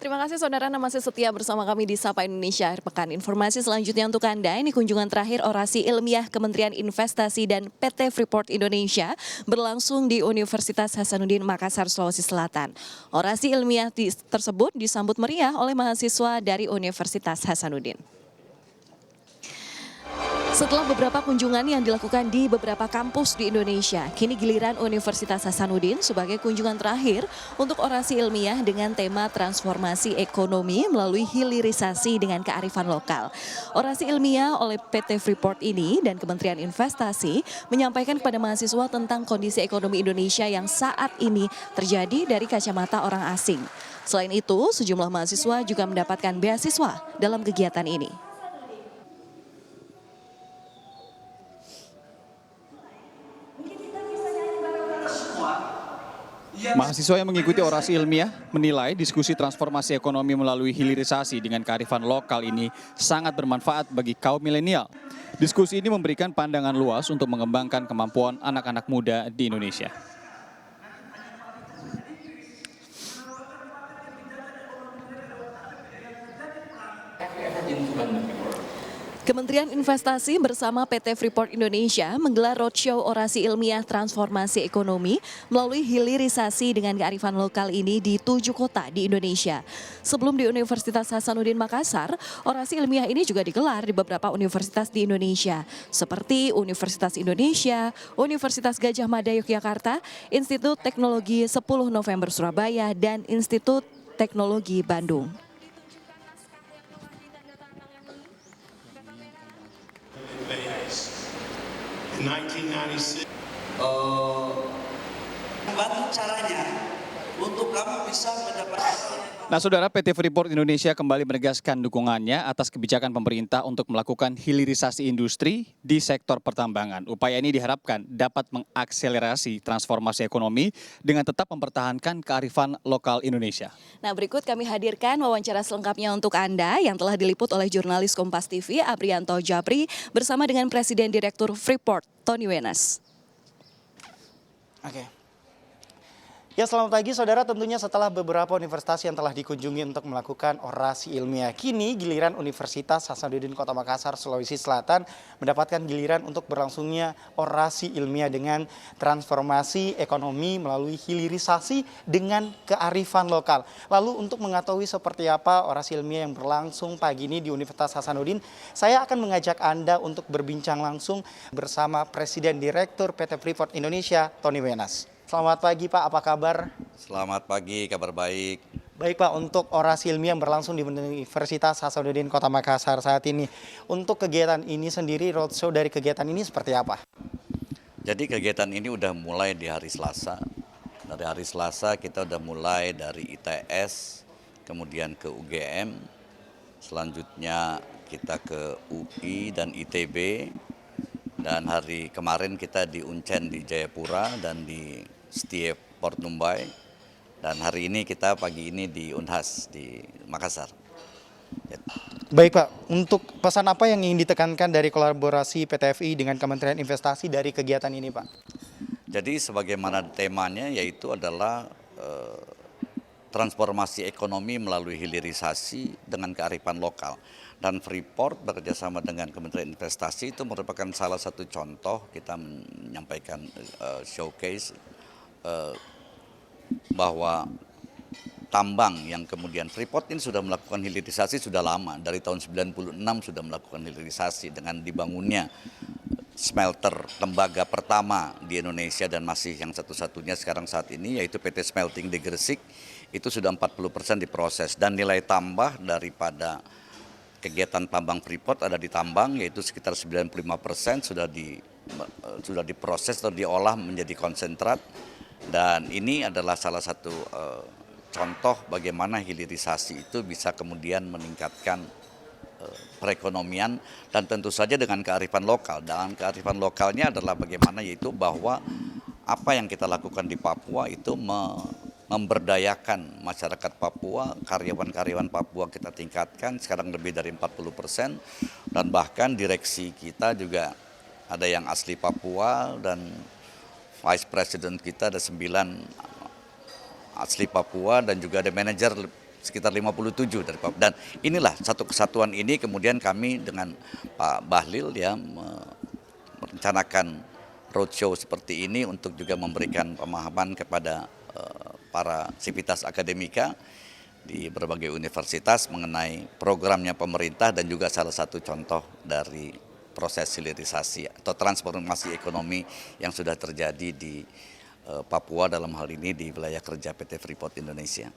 Terima kasih saudara Anda masih setia bersama kami di Sapa Indonesia Akhir Pekan. Informasi selanjutnya untuk Anda, ini kunjungan terakhir orasi ilmiah Kementerian Investasi dan PT Freeport Indonesia berlangsung di Universitas Hasanuddin Makassar, Sulawesi Selatan. Orasi ilmiah tersebut disambut meriah oleh mahasiswa dari Universitas Hasanuddin. Setelah beberapa kunjungan yang dilakukan di beberapa kampus di Indonesia, kini giliran Universitas Hasanuddin sebagai kunjungan terakhir untuk orasi ilmiah dengan tema transformasi ekonomi melalui hilirisasi dengan kearifan lokal. Orasi ilmiah oleh PT Freeport ini dan Kementerian Investasi menyampaikan kepada mahasiswa tentang kondisi ekonomi Indonesia yang saat ini terjadi dari kacamata orang asing. Selain itu, sejumlah mahasiswa juga mendapatkan beasiswa dalam kegiatan ini. Mahasiswa yang mengikuti orasi ilmiah menilai diskusi transformasi ekonomi melalui hilirisasi dengan kearifan lokal ini sangat bermanfaat bagi kaum milenial. Diskusi ini memberikan pandangan luas untuk mengembangkan kemampuan anak-anak muda di Indonesia. Kementerian Investasi bersama PT Freeport Indonesia menggelar roadshow orasi ilmiah transformasi ekonomi melalui hilirisasi dengan kearifan lokal ini di 7 kota di Indonesia. Sebelum di Universitas Hasanuddin Makassar, orasi ilmiah ini juga digelar di beberapa universitas di Indonesia, seperti Universitas Indonesia, Universitas Gadjah Mada Yogyakarta, Institut Teknologi 10 November Surabaya, dan Institut Teknologi Bandung. In 1996. Bantu caranya untuk kamu bisa mendapatkan. Nah, saudara, PT Freeport Indonesia kembali menegaskan dukungannya atas kebijakan pemerintah untuk melakukan hilirisasi industri di sektor pertambangan. Upaya ini diharapkan dapat mengakselerasi transformasi ekonomi dengan tetap mempertahankan kearifan lokal Indonesia. Nah, berikut kami hadirkan wawancara selengkapnya untuk Anda yang telah diliput oleh jurnalis Kompas TV Aprianto Jabri bersama dengan Presiden Direktur Freeport Tony Wenas. Oke. Ya, selamat pagi saudara. Tentunya setelah beberapa universitas yang telah dikunjungi untuk melakukan orasi ilmiah, kini giliran Universitas Hasanuddin Kota Makassar, Sulawesi Selatan mendapatkan giliran untuk berlangsungnya orasi ilmiah dengan transformasi ekonomi melalui hilirisasi dengan kearifan lokal. Lalu untuk mengetahui seperti apa orasi ilmiah yang berlangsung pagi ini di Universitas Hasanuddin, saya akan mengajak Anda untuk berbincang langsung bersama Presiden Direktur PT Freeport Indonesia, Tony Wenas. Selamat pagi Pak, apa kabar? Selamat pagi, kabar baik. Baik Pak, untuk orasi ilmiah yang berlangsung di Universitas Hasanuddin Kota Makassar saat ini, untuk kegiatan ini sendiri, roadshow dari kegiatan ini seperti apa? Jadi kegiatan ini udah mulai di hari Selasa. Dari hari Selasa kita udah mulai dari ITS, kemudian ke UGM, selanjutnya kita ke UI dan ITB, dan hari kemarin kita di Uncen di Jayapura dan di Setie Port Numbai, dan hari ini kita pagi ini di Unhas di Makassar. Baik Pak, untuk pesan apa yang ingin ditekankan dari kolaborasi PT FI dengan Kementerian Investasi dari kegiatan ini Pak? Jadi sebagaimana temanya yaitu adalah transformasi ekonomi melalui hilirisasi dengan kearifan lokal. Dan Freeport bekerjasama dengan Kementerian Investasi itu merupakan salah satu contoh kita menyampaikan showcase bahwa tambang yang kemudian Freeport ini sudah melakukan hilirisasi sudah lama, dari tahun 96 sudah melakukan hilirisasi dengan dibangunnya smelter tembaga pertama di Indonesia dan masih yang satu-satunya sekarang saat ini yaitu PT Smelting di Gresik, itu sudah 40% diproses dan nilai tambah daripada kegiatan tambang Freeport ada di tambang yaitu sekitar 95% sudah diproses atau diolah menjadi konsentrat, dan ini adalah salah satu contoh bagaimana hilirisasi itu bisa kemudian meningkatkan perekonomian dan tentu saja dengan kearifan lokal. Dan kearifan lokalnya adalah bagaimana yaitu bahwa apa yang kita lakukan di Papua itu memberdayakan masyarakat Papua, karyawan-karyawan Papua kita tingkatkan, sekarang lebih dari 40%, dan bahkan direksi kita juga ada yang asli Papua dan Vice President kita ada 9 asli Papua dan juga ada manajer sekitar 57 dari Papua. Dan inilah satu kesatuan ini kemudian kami dengan Pak Bahlil ya merencanakan roadshow seperti ini untuk juga memberikan pemahaman kepada para sivitas akademika di berbagai universitas mengenai programnya pemerintah dan juga salah satu contoh dari proses hilirisasi atau transformasi ekonomi yang sudah terjadi di Papua dalam hal ini di wilayah kerja PT Freeport Indonesia.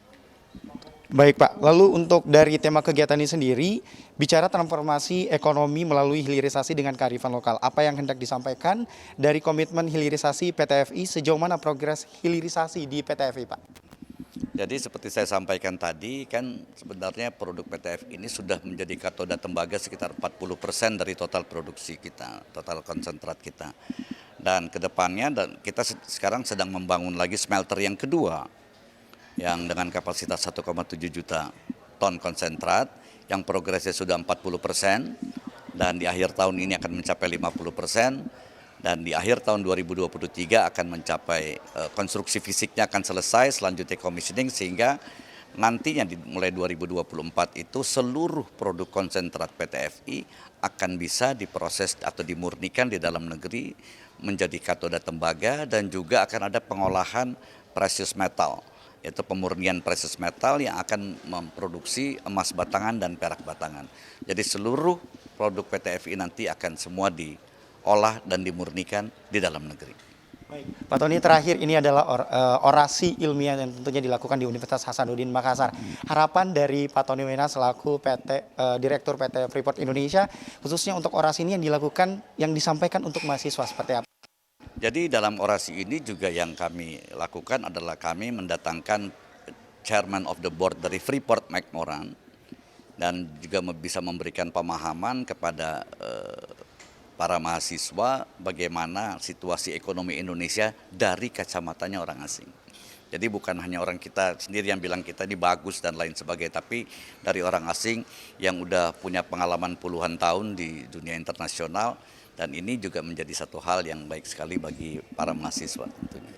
Baik Pak, lalu untuk dari tema kegiatan ini sendiri, bicara transformasi ekonomi melalui hilirisasi dengan kearifan lokal, apa yang hendak disampaikan dari komitmen hilirisasi PT FI, sejauh mana progres hilirisasi di PT FI Pak? Jadi seperti saya sampaikan tadi kan sebenarnya produk PT FI ini sudah menjadi katoda tembaga sekitar 40% dari total produksi kita, total konsentrat kita. Dan kedepannya kita sekarang sedang membangun lagi smelter yang kedua yang dengan kapasitas 1,7 juta ton konsentrat yang progresnya sudah 40% dan di akhir tahun ini akan mencapai 50% dan di akhir tahun 2023 akan mencapai konstruksi fisiknya akan selesai, selanjutnya commissioning sehingga nantinya mulai 2024 itu seluruh produk konsentrat PT FI akan bisa diproses atau dimurnikan di dalam negeri menjadi katoda tembaga dan juga akan ada pengolahan precious metal, yaitu pemurnian precious metal yang akan memproduksi emas batangan dan perak batangan. Jadi seluruh produk PT FI nanti akan semua diolah dan dimurnikan di dalam negeri. Baik, Pak Tony, terakhir ini adalah orasi ilmiah yang tentunya dilakukan di Universitas Hasanuddin Makassar. Harapan dari Pak Tony Wenas selaku Direktur PT Freeport Indonesia, khususnya untuk orasi ini yang dilakukan, yang disampaikan untuk mahasiswa seperti apa? Jadi dalam orasi ini juga yang kami lakukan adalah kami mendatangkan Chairman of the Board dari Freeport McMoran dan juga bisa memberikan pemahaman kepada para mahasiswa bagaimana situasi ekonomi Indonesia dari kacamatanya orang asing. Jadi bukan hanya orang kita sendiri yang bilang kita ini bagus dan lain sebagainya, tapi dari orang asing yang udah punya pengalaman puluhan tahun di dunia internasional dan ini juga menjadi satu hal yang baik sekali bagi para mahasiswa tentunya.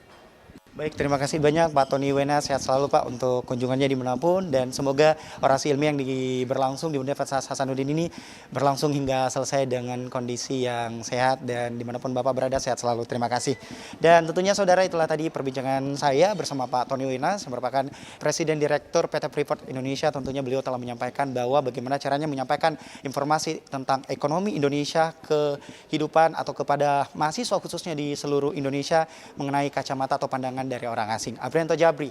Baik, terima kasih banyak Pak Tony Wenas, sehat selalu Pak untuk kunjungannya dimanapun dan semoga orasi ilmiah yang berlangsung di Universitas Hasanuddin ini berlangsung hingga selesai dengan kondisi yang sehat dan dimanapun Bapak berada sehat selalu. Terima kasih. Dan tentunya saudara, itulah tadi perbincangan saya bersama Pak Tony Wenas yang merupakan Presiden Direktur PT Freeport Indonesia. Tentunya beliau telah menyampaikan bahwa bagaimana caranya menyampaikan informasi tentang ekonomi Indonesia ke kehidupan atau kepada mahasiswa khususnya di seluruh Indonesia mengenai kacamata atau pandangan dari orang asing. Aprianto Jabri,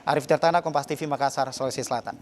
Arif Tirtana, Kompas TV Makassar, Sulawesi Selatan.